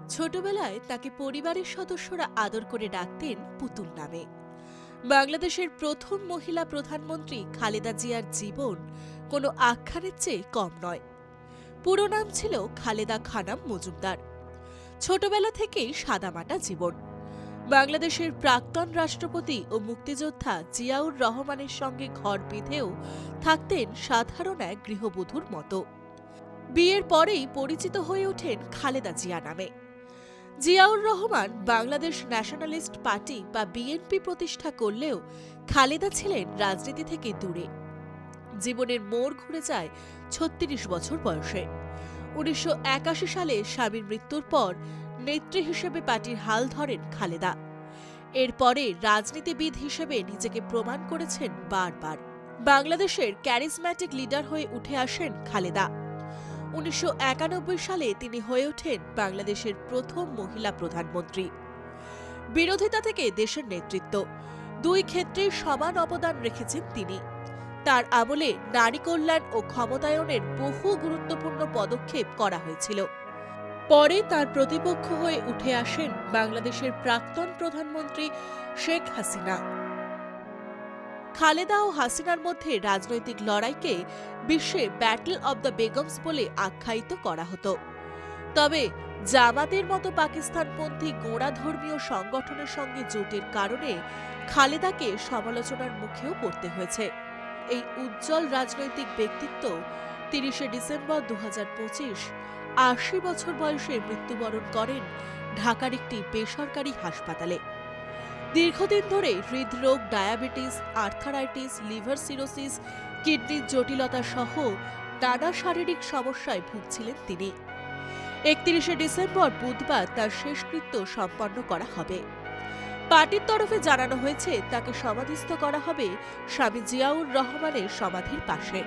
ছোটবেলায় তাকে পরিবারের সদস্যরা আদর করে ডাকতেন পুতুল নামে। বাংলাদেশের প্রথম মহিলা প্রধানমন্ত্রী খালেদা জিয়ার জীবন কোনো আখ্যানের চেয়ে কম নয়। পুরো নাম ছিল খালেদা খানম মজুমদার। ছোটবেলা থেকেই সাদামাটা জীবন। বাংলাদেশের প্রাক্তন রাষ্ট্রপতি ও মুক্তিযোদ্ধা জিয়াউর রহমানের সঙ্গে ঘর বেঁধেও থাকতেন সাধারণ এক গৃহবধূর মতো। বিয়ের পরেই পরিচিত হয়ে ওঠেন খালেদা জিয়া নামে। জিয়াউর রহমান বাংলাদেশ ন্যাশনালিস্ট পার্টি বা বিএনপি প্রতিষ্ঠা করলেও খালেদা ছিলেন রাজনীতি থেকে দূরে। জীবনের মোড় ঘুরে যায় ৩৬ বছর বয়সে। ১৯৮১ সালে স্বামীর মৃত্যুর পর নেত্রী হিসেবে পার্টির হাল ধরেন খালেদা। এরপরে রাজনীতিবিদ হিসেবে নিজেকে প্রমাণ করেছেন বারবার। বাংলাদেশের ক্যারিজম্যাটিক লিডার হয়ে উঠে আসেন খালেদা। ১৯৯১ সালে তিনি হয়ে ওঠেন বাংলাদেশের প্রথম মহিলা প্রধানমন্ত্রী। বিরোধিতা থেকে দেশের নেতৃত্ব, দুই ক্ষেত্রে সমান অবদান রেখেছেন তিনি। তার আমলে নারী কল্যাণ ও ক্ষমতায়নের বহু গুরুত্বপূর্ণ পদক্ষেপ করা হয়েছিল। পরে তার প্রতিপক্ষ হয়ে উঠে আসেন বাংলাদেশের প্রাক্তন প্রধানমন্ত্রী শেখ হাসিনা। খালেদা ও হাসিনার মধ্যে রাজনৈতিক লড়াইকে বিশ্বে ব্যাটল অব দ্য বেগমস বলে আখ্যায়িত করা হতো। তবে জামাতের মতো পাকিস্তানপন্থী গোঁড়া ধর্মীয় সংগঠনের সঙ্গে জোটের কারণে খালেদাকে সমালোচনার মুখেও পড়তে হয়েছে। এই উজ্জ্বল রাজনৈতিক ব্যক্তিত্ব ৩০শে ডিসেম্বর ২০২৫ ৮০ বছর বয়সে মৃত্যুবরণ করেন ঢাকার একটি বেসরকারি হাসপাতালে। দীর্ঘদিন ধরে হৃদরোগ, ডায়াবেটিস, আর্থারাইটিস, লিভার সিরোসিস, কিডনির জটিলতা সহ নানা শারীরিক সমস্যায় ভুগছিলেন তিনি। ৩১শে ডিসেম্বর বুধবার তার শেষকৃত্য সম্পন্ন করা হবে। পার্টির তরফে জানানো হয়েছে তাকে সমাধিস্থ করা হবে স্বামী জিয়াউর রহমানের সমাধির পাশে।